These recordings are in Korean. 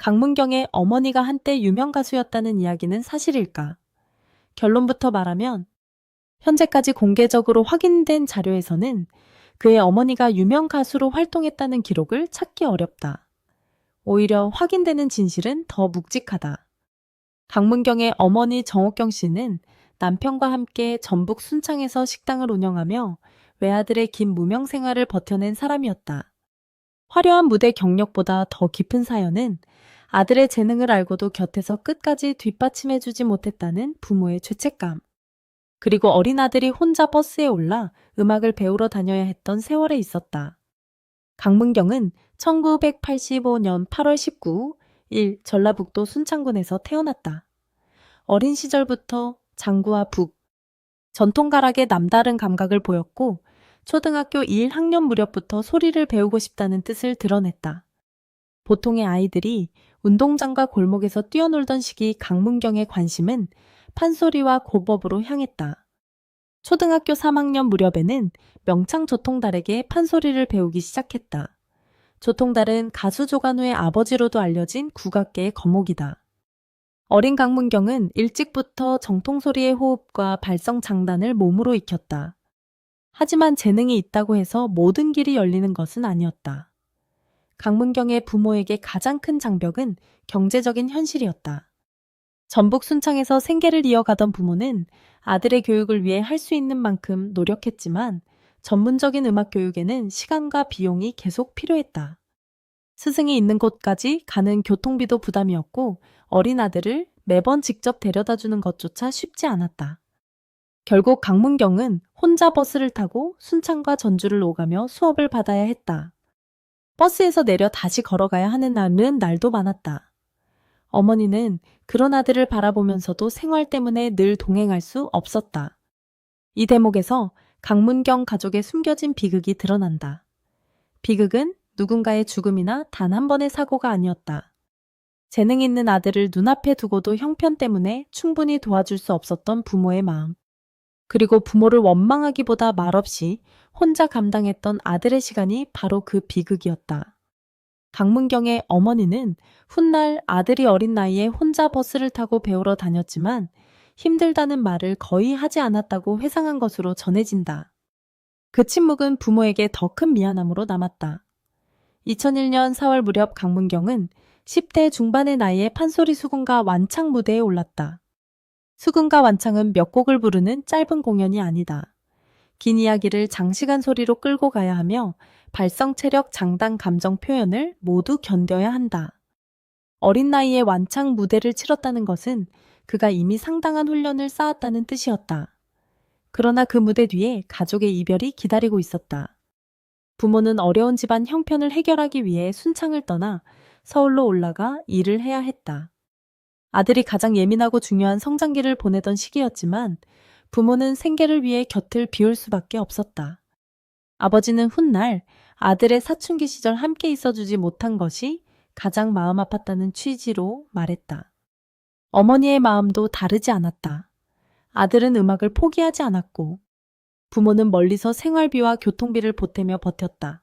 강문경의 어머니가 한때 유명 가수였다는 이야기는 사실일까? 결론부터 말하면 현재까지 공개적으로 확인된 자료에서는 그의 어머니가 유명 가수로 활동했다는 기록을 찾기 어렵다. 오히려 확인되는 진실은 더 묵직하다. 강문경의 어머니 정옥경 씨는 남편과 함께 전북 순창에서 식당을 운영하며 외아들의 긴 무명 생활을 버텨낸 사람이었다. 화려한 무대 경력보다 더 깊은 사연은 아들의 재능을 알고도 곁에서 끝까지 뒷받침해주지 못했다는 부모의 죄책감. 그리고 어린 아들이 혼자 버스에 올라 음악을 배우러 다녀야 했던 세월에 있었다. 강문경은 1985년 8월 19일 전라북도 순창군에서 태어났다. 어린 시절부터 장구와 북, 전통가락에 남다른 감각을 보였고 초등학교 1학년 무렵부터 소리를 배우고 싶다는 뜻을 드러냈다. 보통의 아이들이 운동장과 골목에서 뛰어놀던 시기 강문경의 관심은 판소리와 고법으로 향했다. 초등학교 3학년 무렵에는 명창조통달에게 판소리를 배우기 시작했다. 조통달은 가수 조관우의 아버지로도 알려진 국악계의 거목이다. 어린 강문경은 일찍부터 정통소리의 호흡과 발성 장단을 몸으로 익혔다. 하지만 재능이 있다고 해서 모든 길이 열리는 것은 아니었다. 강문경의 부모에게 가장 큰 장벽은 경제적인 현실이었다. 전북 순창에서 생계를 이어가던 부모는 아들의 교육을 위해 할 수 있는 만큼 노력했지만 전문적인 음악 교육에는 시간과 비용이 계속 필요했다. 스승이 있는 곳까지 가는 교통비도 부담이었고 어린 아들을 매번 직접 데려다주는 것조차 쉽지 않았다. 결국 강문경은 혼자 버스를 타고 순창과 전주를 오가며 수업을 받아야 했다. 버스에서 내려 다시 걸어가야 하는 날도 많았다. 어머니는 그런 아들을 바라보면서도 생활 때문에 늘 동행할 수 없었다. 이 대목에서 강문경 가족의 숨겨진 비극이 드러난다. 비극은 누군가의 죽음이나 단 한 번의 사고가 아니었다. 재능 있는 아들을 눈앞에 두고도 형편 때문에 충분히 도와줄 수 없었던 부모의 마음. 그리고 부모를 원망하기보다 말없이 혼자 감당했던 아들의 시간이 바로 그 비극이었다. 강문경의 어머니는 훗날 아들이 어린 나이에 혼자 버스를 타고 배우러 다녔지만 힘들다는 말을 거의 하지 않았다고 회상한 것으로 전해진다. 그 침묵은 부모에게 더 큰 미안함으로 남았다. 2001년 4월 무렵 강문경은 10대 중반의 나이에 판소리 수군과 완창 무대에 올랐다. 수군과 완창은 몇 곡을 부르는 짧은 공연이 아니다. 긴 이야기를 장시간 소리로 끌고 가야 하며 발성, 체력, 장단, 감정 표현을 모두 견뎌야 한다. 어린 나이에 완창 무대를 치렀다는 것은 그가 이미 상당한 훈련을 쌓았다는 뜻이었다. 그러나 그 무대 뒤에 가족의 이별이 기다리고 있었다. 부모는 어려운 집안 형편을 해결하기 위해 순창을 떠나 서울로 올라가 일을 해야 했다. 아들이 가장 예민하고 중요한 성장기를 보내던 시기였지만 부모는 생계를 위해 곁을 비울 수밖에 없었다. 아버지는 훗날 아들의 사춘기 시절 함께 있어주지 못한 것이 가장 마음 아팠다는 취지로 말했다. 어머니의 마음도 다르지 않았다. 아들은 음악을 포기하지 않았고 부모는 멀리서 생활비와 교통비를 보태며 버텼다.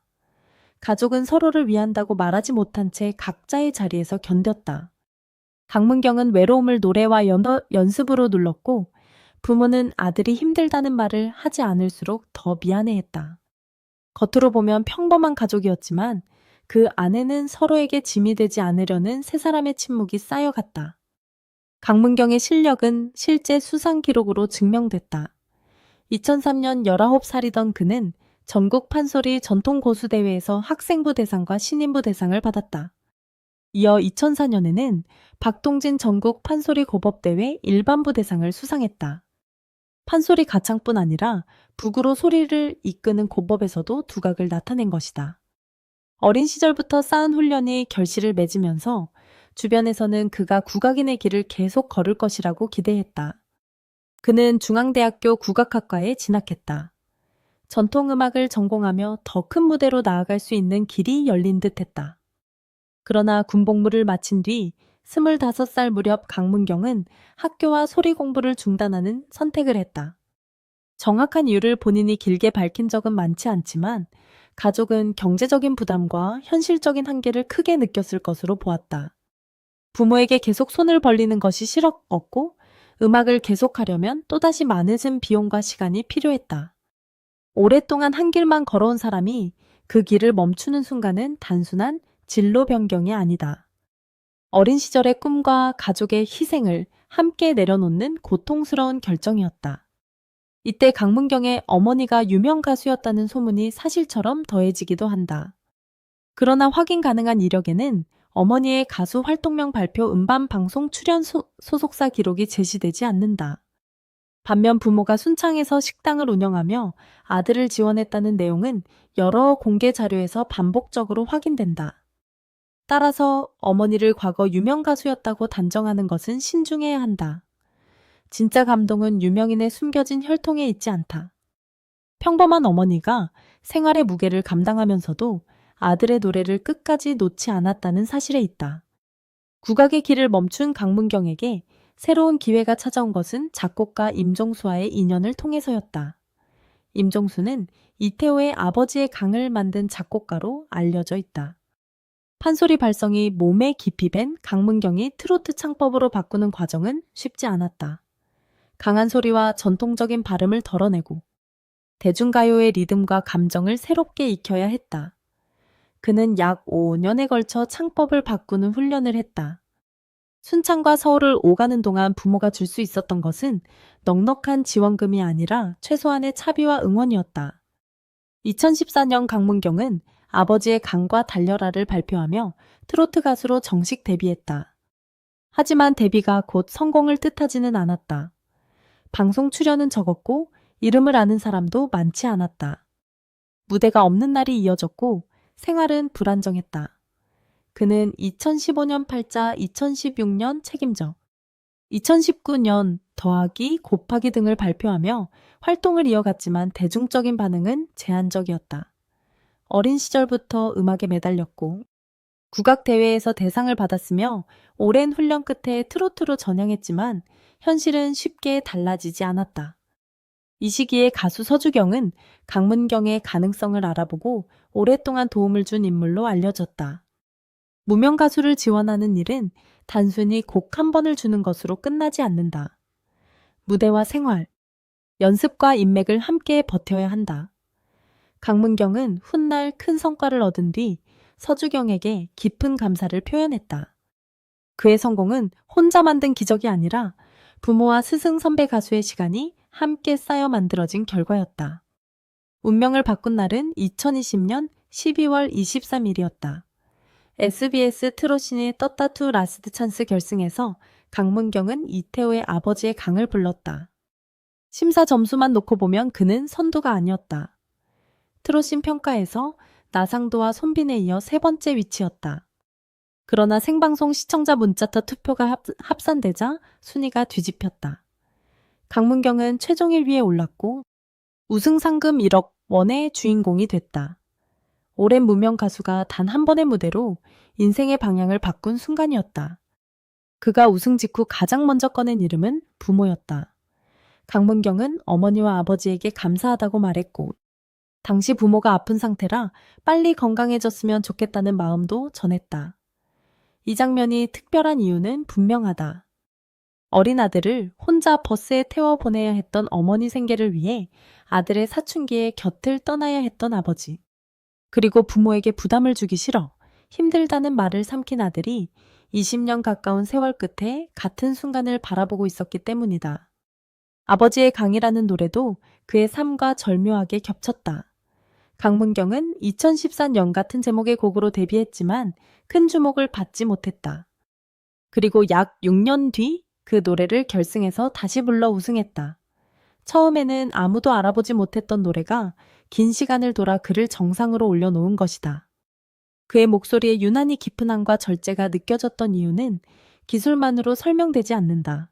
가족은 서로를 위한다고 말하지 못한 채 각자의 자리에서 견뎠다. 강문경은 외로움을 노래와 연습으로 눌렀고 부모는 아들이 힘들다는 말을 하지 않을수록 더 미안해했다. 겉으로 보면 평범한 가족이었지만 그 안에는 서로에게 짐이 되지 않으려는 세 사람의 침묵이 쌓여갔다. 강문경의 실력은 실제 수상 기록으로 증명됐다. 2003년 19살이던 그는 전국 판소리 전통고수대회에서 학생부 대상과 신인부 대상을 받았다. 이어 2004년에는 박동진 전국 판소리 고법대회 일반부 대상을 수상했다. 판소리 가창뿐 아니라 북으로 소리를 이끄는 고법에서도 두각을 나타낸 것이다. 어린 시절부터 쌓은 훈련이 결실을 맺으면서 주변에서는 그가 국악인의 길을 계속 걸을 것이라고 기대했다. 그는 중앙대학교 국악학과에 진학했다. 전통음악을 전공하며 더 큰 무대로 나아갈 수 있는 길이 열린 듯했다. 그러나 군복무를 마친 뒤 25살 무렵 강문경은 학교와 소리 공부를 중단하는 선택을 했다. 정확한 이유를 본인이 길게 밝힌 적은 많지 않지만 가족은 경제적인 부담과 현실적인 한계를 크게 느꼈을 것으로 보았다. 부모에게 계속 손을 벌리는 것이 싫었고 음악을 계속하려면 또다시 많은 비용과 시간이 필요했다. 오랫동안 한 길만 걸어온 사람이 그 길을 멈추는 순간은 단순한 진로 변경이 아니다. 어린 시절의 꿈과 가족의 희생을 함께 내려놓는 고통스러운 결정이었다. 이때 강문경의 어머니가 유명 가수였다는 소문이 사실처럼 더해지기도 한다. 그러나 확인 가능한 이력에는 어머니의 가수 활동명 발표 음반 방송 출연 소속사 기록이 제시되지 않는다. 반면 부모가 순창에서 식당을 운영하며 아들을 지원했다는 내용은 여러 공개 자료에서 반복적으로 확인된다. 따라서 어머니를 과거 유명 가수였다고 단정하는 것은 신중해야 한다. 진짜 감동은 유명인의 숨겨진 혈통에 있지 않다. 평범한 어머니가 생활의 무게를 감당하면서도 아들의 노래를 끝까지 놓지 않았다는 사실에 있다. 국악의 길을 멈춘 강문경에게 새로운 기회가 찾아온 것은 작곡가 임종수와의 인연을 통해서였다. 임종수는 이태호의 아버지의 강을 만든 작곡가로 알려져 있다. 판소리 발성이 몸에 깊이 밴 강문경이 트로트 창법으로 바꾸는 과정은 쉽지 않았다. 강한 소리와 전통적인 발음을 덜어내고 대중가요의 리듬과 감정을 새롭게 익혀야 했다. 그는 약 5년에 걸쳐 창법을 바꾸는 훈련을 했다. 순창과 서울을 오가는 동안 부모가 줄 수 있었던 것은 넉넉한 지원금이 아니라 최소한의 차비와 응원이었다. 2014년 강문경은 아버지의 강과 달려라를 발표하며 트로트 가수로 정식 데뷔했다. 하지만 데뷔가 곧 성공을 뜻하지는 않았다. 방송 출연은 적었고 이름을 아는 사람도 많지 않았다. 무대가 없는 날이 이어졌고 생활은 불안정했다. 그는 2015년 팔자, 2016년 책임져, 2019년 더하기, 곱하기 등을 발표하며 활동을 이어갔지만 대중적인 반응은 제한적이었다. 어린 시절부터 음악에 매달렸고 국악대회에서 대상을 받았으며 오랜 훈련 끝에 트로트로 전향했지만 현실은 쉽게 달라지지 않았다. 이 시기에 가수 서주경은 강문경의 가능성을 알아보고 오랫동안 도움을 준 인물로 알려졌다. 무명 가수를 지원하는 일은 단순히 곡 한 번을 주는 것으로 끝나지 않는다. 무대와 생활, 연습과 인맥을 함께 버텨야 한다. 강문경은 훗날 큰 성과를 얻은 뒤 서주경에게 깊은 감사를 표현했다. 그의 성공은 혼자 만든 기적이 아니라 부모와 스승 선배 가수의 시간이 함께 쌓여 만들어진 결과였다. 운명을 바꾼 날은 2020년 12월 23일이었다. SBS 트롯신이 떴다 투 라스트 찬스 결승에서 강문경은 이태호의 아버지의 강을 불렀다. 심사 점수만 놓고 보면 그는 선두가 아니었다. 트롯신 평가에서 나상도와 손빈에 이어 세 번째 위치였다. 그러나 생방송 시청자 문자터 투표가 합산되자 순위가 뒤집혔다. 강문경은 최종 1위에 올랐고 우승 상금 1억 원의 주인공이 됐다. 오랜 무명 가수가 단 한 번의 무대로 인생의 방향을 바꾼 순간이었다. 그가 우승 직후 가장 먼저 꺼낸 이름은 부모였다. 강문경은 어머니와 아버지에게 감사하다고 말했고 당시 부모가 아픈 상태라 빨리 건강해졌으면 좋겠다는 마음도 전했다. 이 장면이 특별한 이유는 분명하다. 어린 아들을 혼자 버스에 태워 보내야 했던 어머니 생계를 위해 아들의 사춘기에 곁을 떠나야 했던 아버지. 그리고 부모에게 부담을 주기 싫어 힘들다는 말을 삼킨 아들이 20년 가까운 세월 끝에 같은 순간을 바라보고 있었기 때문이다. 아버지의 강이라는 노래도 그의 삶과 절묘하게 겹쳤다. 강문경은 2014년 같은 제목의 곡으로 데뷔했지만 큰 주목을 받지 못했다. 그리고 약 6년 뒤 그 노래를 결승해서 다시 불러 우승했다. 처음에는 아무도 알아보지 못했던 노래가 긴 시간을 돌아 그를 정상으로 올려놓은 것이다. 그의 목소리에 유난히 깊은 한과 절제가 느껴졌던 이유는 기술만으로 설명되지 않는다.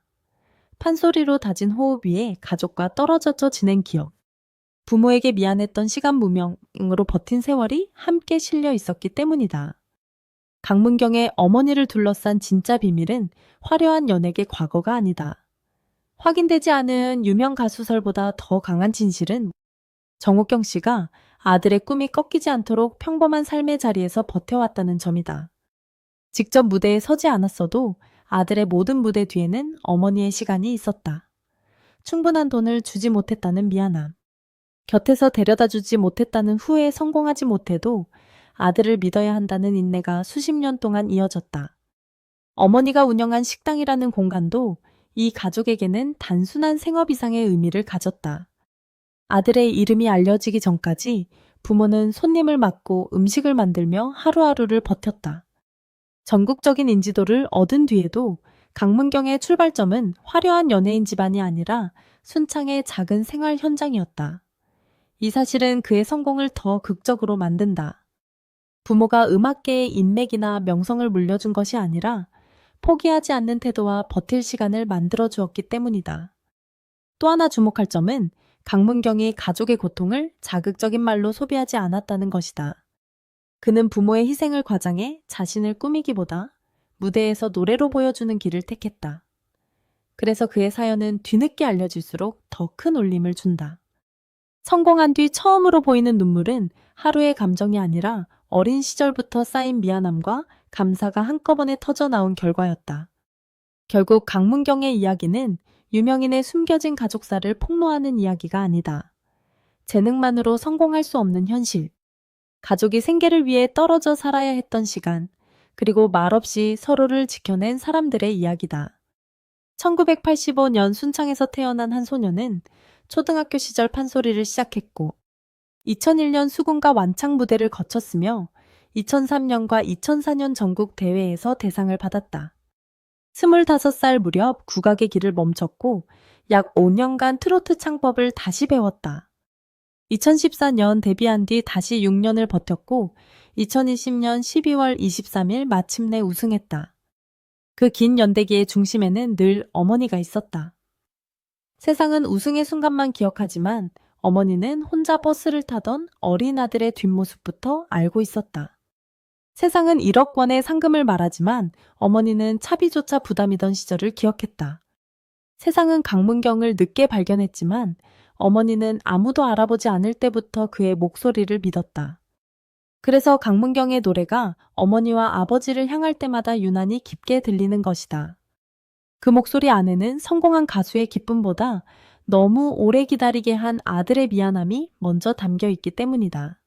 판소리로 다진 호흡 위에 가족과 떨어져 지낸 기억, 부모에게 미안했던 시간 무명으로 버틴 세월이 함께 실려 있었기 때문이다. 강문경의 어머니를 둘러싼 진짜 비밀은 화려한 연예계 과거가 아니다. 확인되지 않은 유명 가수설보다 더 강한 진실은 정옥경 씨가 아들의 꿈이 꺾이지 않도록 평범한 삶의 자리에서 버텨왔다는 점이다. 직접 무대에 서지 않았어도 아들의 모든 무대 뒤에는 어머니의 시간이 있었다. 충분한 돈을 주지 못했다는 미안함, 곁에서 데려다 주지 못했다는 후회에 성공하지 못해도 아들을 믿어야 한다는 인내가 수십 년 동안 이어졌다. 어머니가 운영한 식당이라는 공간도 이 가족에게는 단순한 생업 이상의 의미를 가졌다. 아들의 이름이 알려지기 전까지 부모는 손님을 맡고 음식을 만들며 하루하루를 버텼다. 전국적인 인지도를 얻은 뒤에도 강문경의 출발점은 화려한 연예인 집안이 아니라 순창의 작은 생활 현장이었다. 이 사실은 그의 성공을 더 극적으로 만든다. 부모가 음악계의 인맥이나 명성을 물려준 것이 아니라 포기하지 않는 태도와 버틸 시간을 만들어 주었기 때문이다. 또 하나 주목할 점은 강문경이 가족의 고통을 자극적인 말로 소비하지 않았다는 것이다. 그는 부모의 희생을 과장해 자신을 꾸미기보다 무대에서 노래로 보여주는 길을 택했다. 그래서 그의 사연은 뒤늦게 알려질수록 더 큰 울림을 준다. 성공한 뒤 처음으로 보이는 눈물은 하루의 감정이 아니라 어린 시절부터 쌓인 미안함과 감사가 한꺼번에 터져 나온 결과였다. 결국 강문경의 이야기는 유명인의 숨겨진 가족사를 폭로하는 이야기가 아니다. 재능만으로 성공할 수 없는 현실, 가족이 생계를 위해 떨어져 살아야 했던 시간, 그리고 말없이 서로를 지켜낸 사람들의 이야기다. 1985년 순창에서 태어난 한 소녀는 초등학교 시절 판소리를 시작했고 2001년 수군과 완창 무대를 거쳤으며 2003년과 2004년 전국 대회에서 대상을 받았다. 25살 무렵 국악의 길을 멈췄고 약 5년간 트로트 창법을 다시 배웠다. 2014년 데뷔한 뒤 다시 6년을 버텼고 2020년 12월 23일 마침내 우승했다. 그 긴 연대기의 중심에는 늘 어머니가 있었다. 세상은 우승의 순간만 기억하지만 어머니는 혼자 버스를 타던 어린 아들의 뒷모습부터 알고 있었다. 세상은 1억 원의 상금을 말하지만 어머니는 차비조차 부담이던 시절을 기억했다. 세상은 강문경을 늦게 발견했지만 어머니는 아무도 알아보지 않을 때부터 그의 목소리를 믿었다. 그래서 강문경의 노래가 어머니와 아버지를 향할 때마다 유난히 깊게 들리는 것이다. 그 목소리 안에는 성공한 가수의 기쁨보다 너무 오래 기다리게 한 아들의 미안함이 먼저 담겨 있기 때문이다.